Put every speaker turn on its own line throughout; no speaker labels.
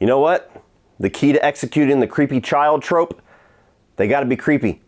You know what? The key to executing the creepy child trope? They gotta be creepy.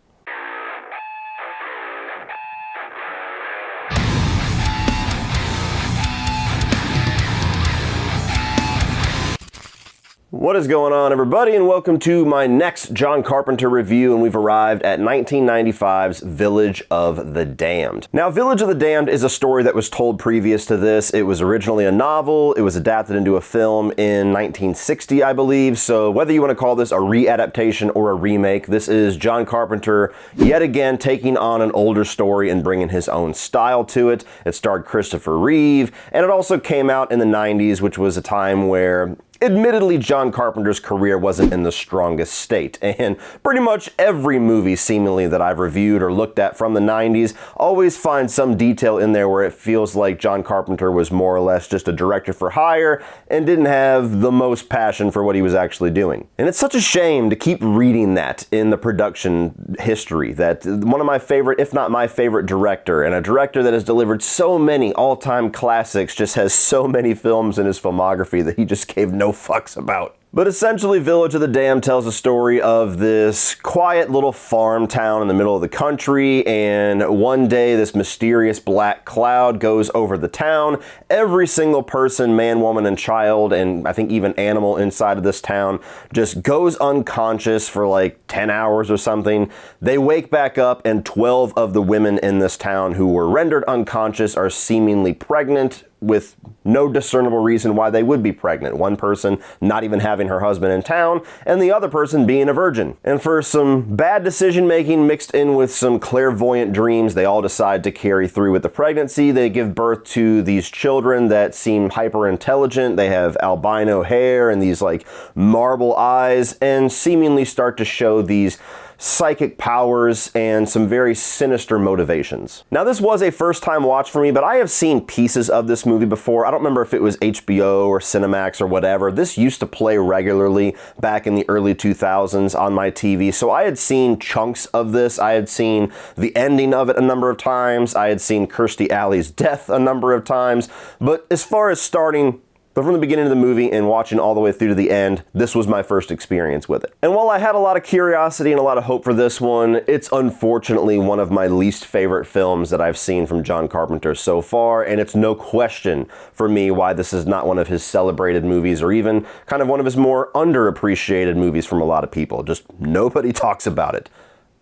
What is going on, everybody, and welcome to my next John Carpenter review, and we've arrived at 1995's Village of the Damned. Now, Village of the Damned is a story that was told previous to this. It was originally a novel. It was adapted into a film in 1960, I believe, so whether you want to call this a readaptation or a remake, this is John Carpenter yet again taking on an older story and bringing his own style to it. It starred Christopher Reeve, and it also came out in the 90s, which was a time where admittedly, John Carpenter's career wasn't in the strongest state, and pretty much every movie seemingly that I've reviewed or looked at from the 90s always finds some detail in there where it feels like John Carpenter was more or less just a director for hire and didn't have the most passion for what he was actually doing. And it's such a shame to keep reading that in the production history, that one of my favorite, if not my favorite director, and a director that has delivered so many all-time classics, just has so many films in his filmography that he just gave no fucks about. But essentially, Village of the Damned tells a story of this quiet little farm town in the middle of the country, and one day this mysterious black cloud goes over the town. Every single person, man, woman, and child, and I think even animal inside of this town, just goes unconscious for like 10 hours or something. They wake back up, and 12 of the women in this town who were rendered unconscious are seemingly pregnant, with no discernible reason why they would be pregnant. One person not even having her husband in town, and the other person being a virgin. And for some bad decision making mixed in with some clairvoyant dreams, they all decide to carry through with the pregnancy. They give birth to these children that seem hyper intelligent. They have albino hair and these like marble eyes, and seemingly start to show these psychic powers and some very sinister motivations. Now, this was a first-time watch for me, but I have seen pieces of this movie before. I don't remember if it was HBO or Cinemax or whatever. This used to play regularly back in the early 2000s on my TV, so I had seen chunks of this. I had seen the ending of it a number of times. I had seen Kirstie Alley's death a number of times, but as far as starting from the beginning of the movie and watching all the way through to the end, this was my first experience with it. And while I had a lot of curiosity and a lot of hope for this one, it's unfortunately one of my least favorite films that I've seen from John Carpenter so far, and it's no question for me why this is not one of his celebrated movies, or even kind of one of his more underappreciated movies from a lot of people. Just nobody talks about it.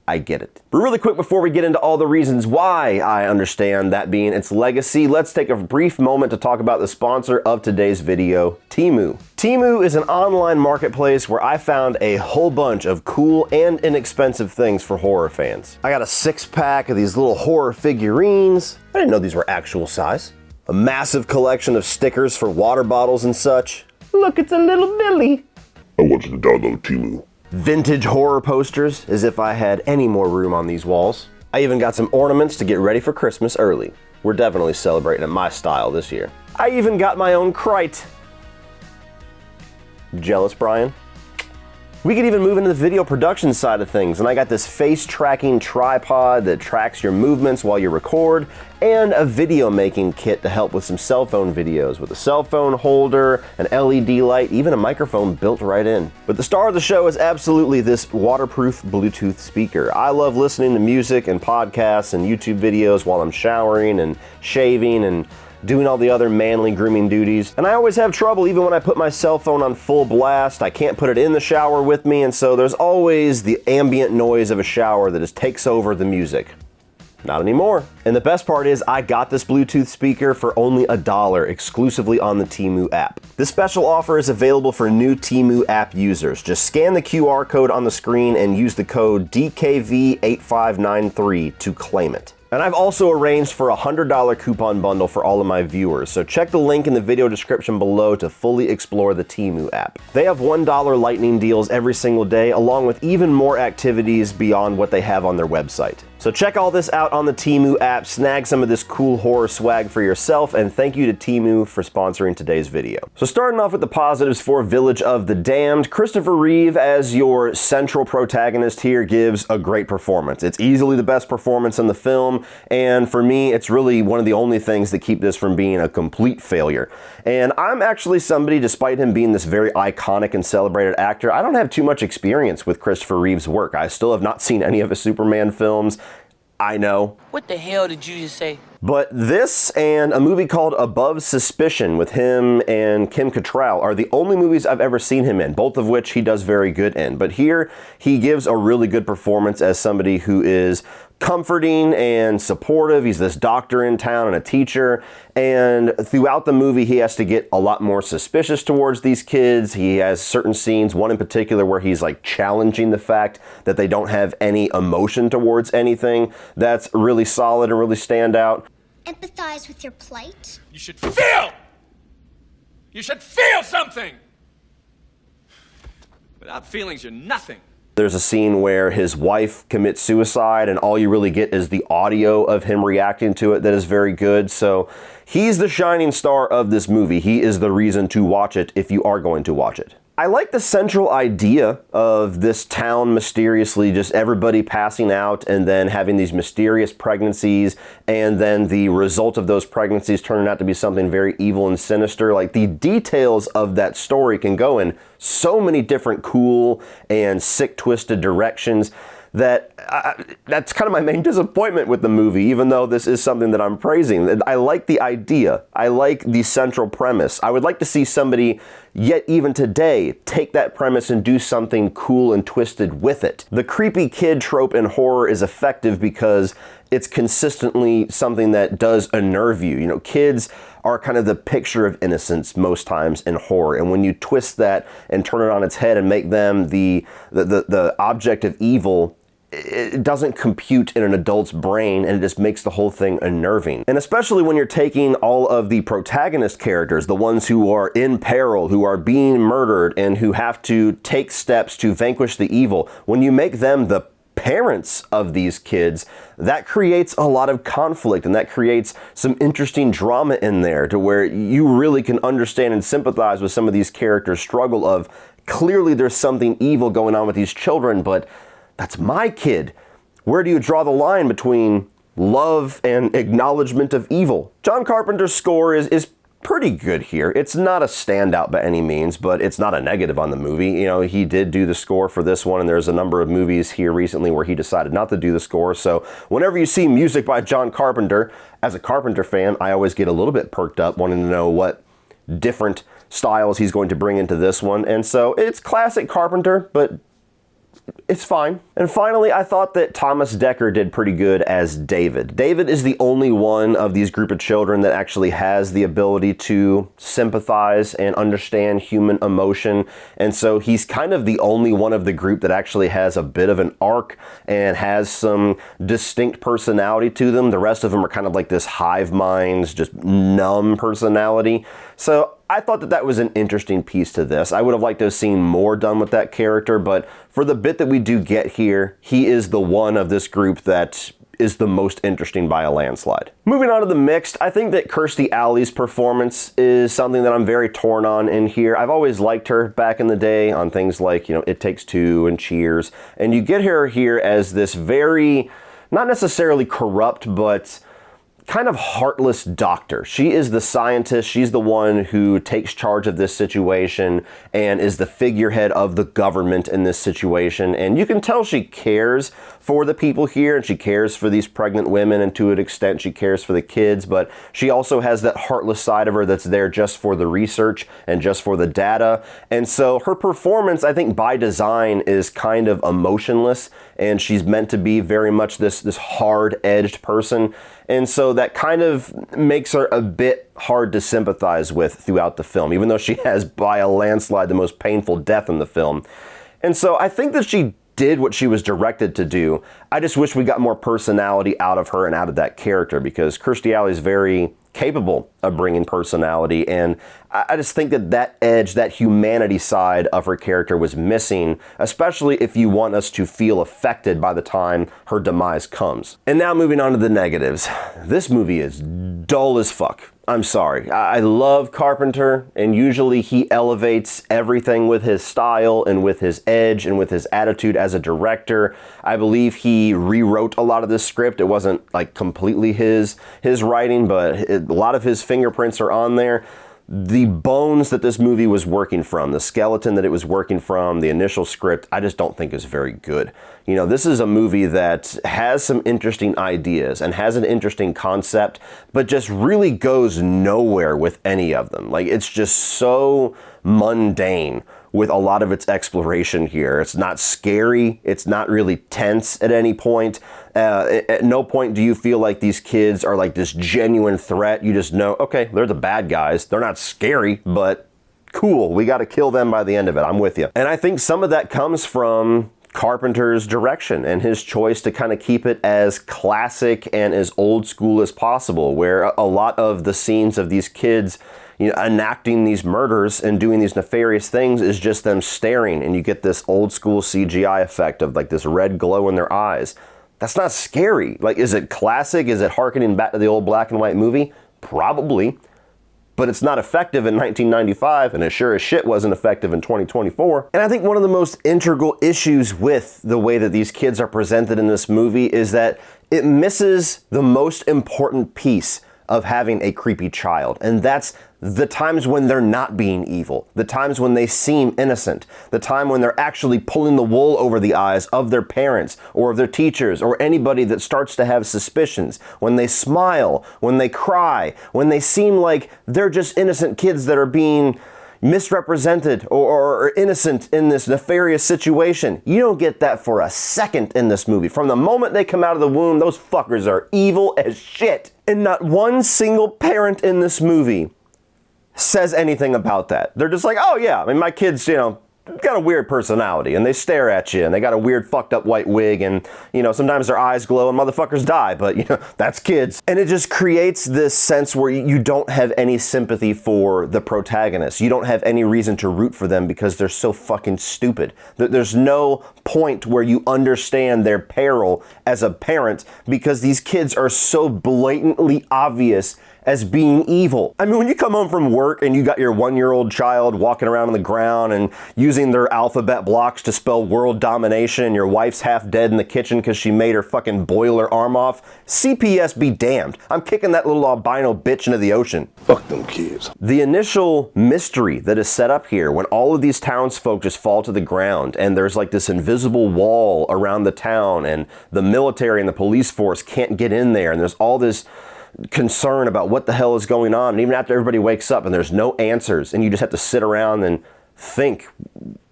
I get it. But really quick, before we get into all the reasons why I understand that being its legacy, let's take a brief moment to talk about the sponsor of today's video, Temu. Temu is an online marketplace where I found a whole bunch of cool and inexpensive things for horror fans. I got a 6-pack of these little horror figurines. I didn't know these were actual size. A massive collection of stickers for water bottles and such. Look, it's a little Billy.
I want you to download Temu.
Vintage horror posters, as if I had any more room on these walls. I even got some ornaments to get ready for Christmas early. We're definitely celebrating in my style this year. I even got my own Krite. Jealous, Brian? We could even move into the video production side of things, and I got this face tracking tripod that tracks your movements while you record, and a video making kit to help with some cell phone videos with a cell phone holder, an LED light, even a microphone built right in. But the star of the show is absolutely this waterproof Bluetooth speaker. I love listening to music and podcasts and YouTube videos while I'm showering and shaving and doing all the other manly grooming duties. And I always have trouble even when I put my cell phone on full blast. I can't put it in the shower with me, and so there's always the ambient noise of a shower that just takes over the music. Not anymore. And the best part is I got this Bluetooth speaker for only $1 exclusively on the Temu app. This special offer is available for new Temu app users. Just scan the QR code on the screen and use the code DKV8593 to claim it. And I've also arranged for a $100 coupon bundle for all of my viewers, so check the link in the video description below to fully explore the Temu app. They have $1 lightning deals every single day, along with even more activities beyond what they have on their website. So check all this out on the Temu app, snag some of this cool horror swag for yourself, and thank you to Temu for sponsoring today's video. So starting off with the positives for Village of the Damned, Christopher Reeve as your central protagonist here gives a great performance. It's easily the best performance in the film, and for me, it's really one of the only things that keep this from being a complete failure. And I'm actually somebody, despite him being this very iconic and celebrated actor, I don't have too much experience with Christopher Reeve's work. I still have not seen any of his Superman films. I know.
What the hell did you just say?
But this and a movie called Above Suspicion with him and Kim Cattrall are the only movies I've ever seen him in, both of which he does very good in. But here, he gives a really good performance as somebody who is comforting and supportive. He's this doctor in town and a teacher, and throughout the movie he has to get a lot more suspicious towards these kids. He has certain scenes, one in particular where he's like challenging the fact that they don't have any emotion towards anything. That's really solid and really stand out.
Empathize with your plight.
You should feel! You should feel something! Without feelings, you're nothing.
There's a scene where his wife commits suicide and all you really get is the audio of him reacting to it that is very good. So he's the shining star of this movie. He is the reason to watch it if you are going to watch it. I like the central idea of this town mysteriously, just everybody passing out and then having these mysterious pregnancies, and then the result of those pregnancies turning out to be something very evil and sinister. Like, the details of that story can go in so many different cool and sick, twisted directions that that's kind of my main disappointment with the movie, even though this is something that I'm praising. I like the idea. I like the central premise. I would like to see somebody, yet even today, take that premise and do something cool and twisted with it. The creepy kid trope in horror is effective because it's consistently something that does unnerve you. You know, kids are kind of the picture of innocence most times in horror, and when you twist that and turn it on its head and make them the object of evil, it doesn't compute in an adult's brain, and it just makes the whole thing unnerving. And especially when you're taking all of the protagonist characters, the ones who are in peril, who are being murdered, and who have to take steps to vanquish the evil, when you make them the parents of these kids, that creates a lot of conflict, and that creates some interesting drama in there to where you really can understand and sympathize with some of these characters' struggle of, clearly there's something evil going on with these children, but that's my kid. Where do you draw the line between love and acknowledgement of evil? John Carpenter's score is pretty good here. It's not a standout by any means, but it's not a negative on the movie. You know, he did do the score for this one, and there's a number of movies here recently where he decided not to do the score. So whenever you see music by John Carpenter, as a Carpenter fan, I always get a little bit perked up wanting to know what different styles he's going to bring into this one. And so it's classic Carpenter, but it's fine. And finally, I thought that Thomas Dekker did pretty good as David. David is the only one of these group of children that actually has the ability to sympathize and understand human emotion. And so he's kind of the only one of the group that actually has a bit of an arc and has some distinct personality to them. The rest of them are kind of like this hive minds, just numb personality. So I thought that that was an interesting piece to this. I would have liked to have seen more done with that character, but for the bit that we do get here, he is the one of this group that is the most interesting by a landslide. Moving on to the mixed, I think that Kirstie Alley's performance is something that I'm very torn on in here. I've always liked her back in the day on things like, you know, It Takes Two and Cheers, and you get her here as this very, not necessarily corrupt, but kind of heartless doctor. She is the scientist. She's the one who takes charge of this situation and is the figurehead of the government in this situation. And you can tell she cares for the people here, and she cares for these pregnant women, and to an extent she cares for the kids, but she also has that heartless side of her that's there just for the research and just for the data. And so her performance, I think by design, is kind of emotionless, and she's meant to be very much this hard-edged person. And so that kind of makes her a bit hard to sympathize with throughout the film, even though she has by a landslide the most painful death in the film. And so I think that she did what she was directed to do. I just wish we got more personality out of her and out of that character, because Kirstie Alley is very capable of bringing personality, and I just think that edge, that humanity side of her character was missing, especially if you want us to feel affected by the time her demise comes. And now moving on to the negatives. This movie is dull as fuck. I'm sorry. I love Carpenter, and usually he elevates everything with his style and with his edge and with his attitude as a director. I believe he rewrote a lot of this script. It wasn't like completely his writing, but a lot of his fingerprints are on there. The bones that this movie was working from, the skeleton that it was working from, the initial script, I just don't think is very good. You know, this is a movie that has some interesting ideas and has an interesting concept, but just really goes nowhere with any of them. Like, it's just so mundane with a lot of its exploration here. It's not scary. It's not really tense at any point. At no point do you feel like these kids are like this genuine threat. You just know, okay, they're the bad guys. They're not scary, but cool. We got to kill them by the end of it. I'm with you. And I think some of that comes from Carpenter's direction and his choice to kind of keep it as classic and as old school as possible, where a lot of the scenes of these kids, you know, enacting these murders and doing these nefarious things is just them staring, and you get this old school CGI effect of like this red glow in their eyes. That's not scary. Like, is it classic? Is it harkening back to the old black and white movie? Probably. But it's not effective in 1995, and it sure as shit wasn't effective in 2024. And I think one of the most integral issues with the way that these kids are presented in this movie is that it misses the most important piece of having a creepy child, and that's the times when they're not being evil, the times when they seem innocent, the time when they're actually pulling the wool over the eyes of their parents or of their teachers or anybody that starts to have suspicions, when they smile, when they cry, when they seem like they're just innocent kids that are being misrepresented or innocent in this nefarious situation. You don't get that for a second in this movie. From the moment they come out of the womb, those fuckers are evil as shit. And not one single parent in this movie says anything about that. They're just like, oh yeah, I mean, my kids, you know, got a weird personality, and they stare at you, and they got a weird fucked up white wig, and, you know, sometimes their eyes glow and motherfuckers die, but, you know, that's kids. And it just creates this sense where you don't have any sympathy for the protagonists. You don't have any reason to root for them because they're so fucking stupid. There's no point where you understand their peril as a parent because these kids are so blatantly obvious as being evil. I mean, when you come home from work and you got your 1-year-old child walking around on the ground and using their alphabet blocks to spell world domination, and your wife's half dead in the kitchen because she made her fucking boiler arm off, CPS be damned. I'm kicking that little albino bitch into the ocean.
Fuck them kids.
The initial mystery that is set up here, when all of these townsfolk just fall to the ground and there's like this invisible wall around the town and the military and the police force can't get in there, and there's all this concern about what the hell is going on, and even after everybody wakes up and there's no answers and you just have to sit around and think,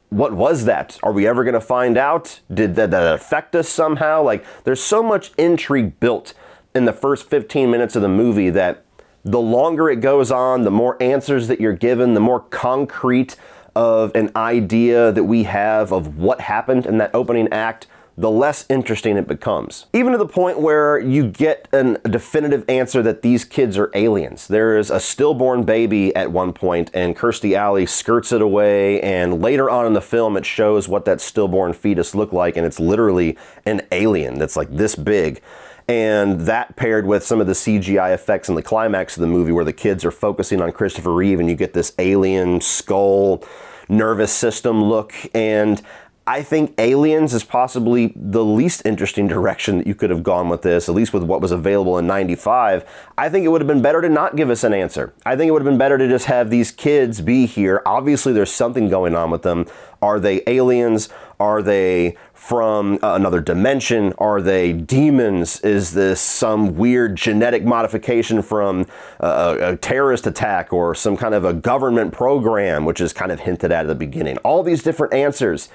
what was that? Are we ever going to find out? Did that affect us somehow? Like, there's so much intrigue built in the first 15 minutes of the movie that the longer it goes on, the more answers that you're given, the more concrete of an idea that we have of what happened in that opening act, the less interesting it becomes. Even to the point where you get a definitive answer that these kids are aliens. There is a stillborn baby at one point, and Kirstie Alley skirts it away, and later on in the film it shows what that stillborn fetus looked like, and it's literally an alien that's like this big. And that paired with some of the CGI effects in the climax of the movie where the kids are focusing on Christopher Reeve and you get this alien skull nervous system look, and I think Aliens is possibly the least interesting direction that you could have gone with this, at least with what was available in 95. I think it would have been better to not give us an answer. I think it would have been better to just have these kids be here. Obviously, there's something going on with them. Are they aliens? Are they from another dimension? Are they demons? Is this some weird genetic modification from a terrorist attack or some kind of a government program, which is kind of hinted at the beginning? All these different answers.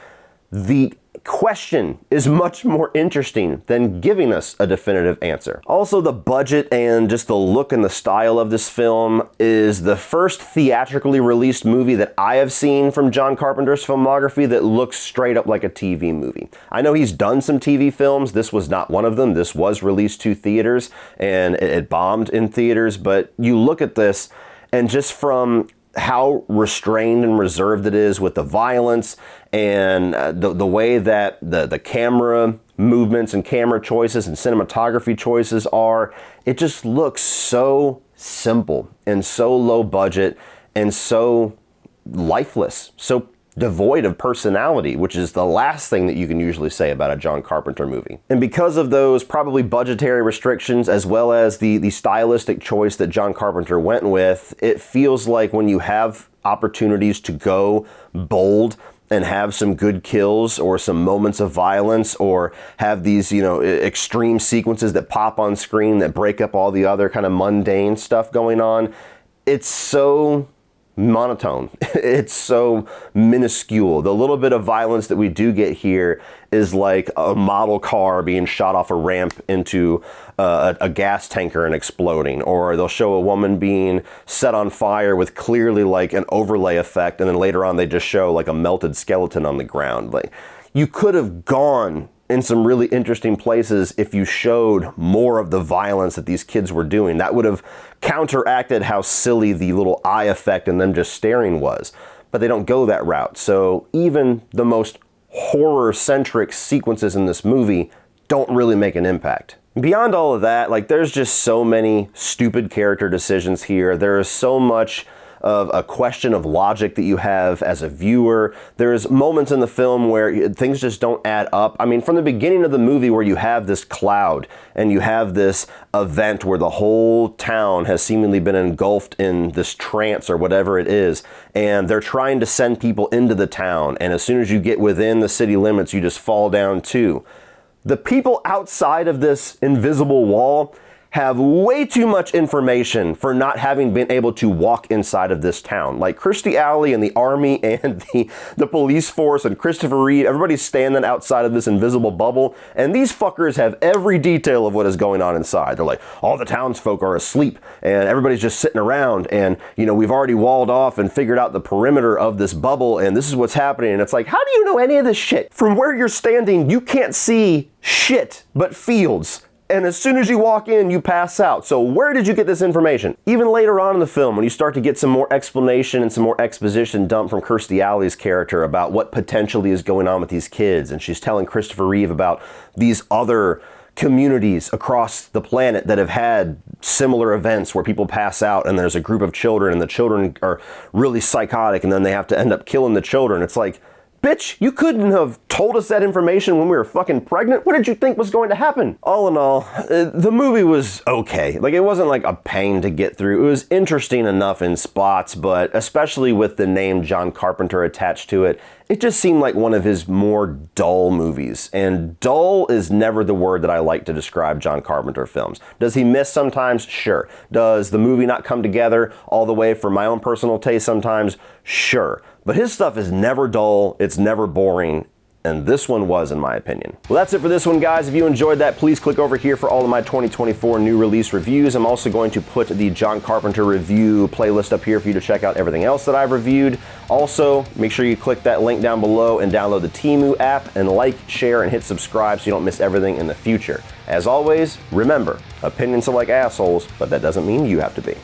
The question is much more interesting than giving us a definitive answer. Also, the budget and just the look and the style of this film is the first theatrically released movie that I have seen from John Carpenter's filmography that looks straight up like a TV movie. I know he's done some TV films. This was not one of them. This was released to theaters and it bombed in theaters, but you look at this and just from how restrained and reserved it is with the violence and the way that the camera movements and camera choices and cinematography choices are. It just looks so simple and so low budget and so lifeless, so devoid of personality, which is the last thing that you can usually say about a John Carpenter movie. And because of those probably budgetary restrictions, as well as the stylistic choice that John Carpenter went with, it feels like when you have opportunities to go bold and have some good kills or some moments of violence or have these, extreme sequences that pop on screen that break up all the other kind of mundane stuff going on, it's so monotone. It's so minuscule. The little bit of violence that we do get here is like a model car being shot off a ramp into a gas tanker and exploding, or they'll show a woman being set on fire with clearly like an overlay effect, and then later on they just show like a melted skeleton on the ground. Like, you could have gone in some really interesting places if you showed more of the violence that these kids were doing. That would have counteracted how silly the little eye effect and them just staring was. But they don't go that route. So even the most horror-centric sequences in this movie don't really make an impact. Beyond all of that, like, there's just so many stupid character decisions here. There is so much of a question of logic that you have as a viewer. There's moments in the film where things just don't add up. I mean, from the beginning of the movie where you have this cloud and you have this event where the whole town has seemingly been engulfed in this trance or whatever it is, and they're trying to send people into the town, and as soon as you get within the city limits, you just fall down too. The people outside of this invisible wall have way too much information for not having been able to walk inside of this town. Like, Kirstie Alley and the army and the police force and Christopher Reeve, everybody's standing outside of this invisible bubble, and these fuckers have every detail of what is going on inside. They're like, all the townsfolk are asleep and everybody's just sitting around, and we've already walled off and figured out the perimeter of this bubble, and this is what's happening. And it's like, how do you know any of this shit? From where you're standing, you can't see shit but fields. And as soon as you walk in, you pass out. So where did you get this information? Even later on in the film, when you start to get some more explanation and some more exposition dumped from Kirstie Alley's character about what potentially is going on with these kids, and she's telling Christopher Reeve about these other communities across the planet that have had similar events where people pass out and there's a group of children and the children are really psychotic and then they have to end up killing the children. It's like, bitch, you couldn't have told us that information when we were fucking pregnant? What did you think was going to happen? All in all, the movie was okay. Like, it wasn't like a pain to get through. It was interesting enough in spots, but especially with the name John Carpenter attached to it, it just seemed like one of his more dull movies. And dull is never the word that I like to describe John Carpenter films. Does he miss sometimes? Sure. Does the movie not come together all the way for my own personal taste sometimes? Sure. But his stuff is never dull, it's never boring, and this one was, in my opinion. Well, that's it for this one, guys. If you enjoyed that, please click over here for all of my 2024 new release reviews. I'm also going to put the John Carpenter review playlist up here for you to check out everything else that I've reviewed. Also, make sure you click that link down below and download the Temu app, and like, share, and hit subscribe so you don't miss everything in the future. As always, remember, opinions are like assholes, but that doesn't mean you have to be.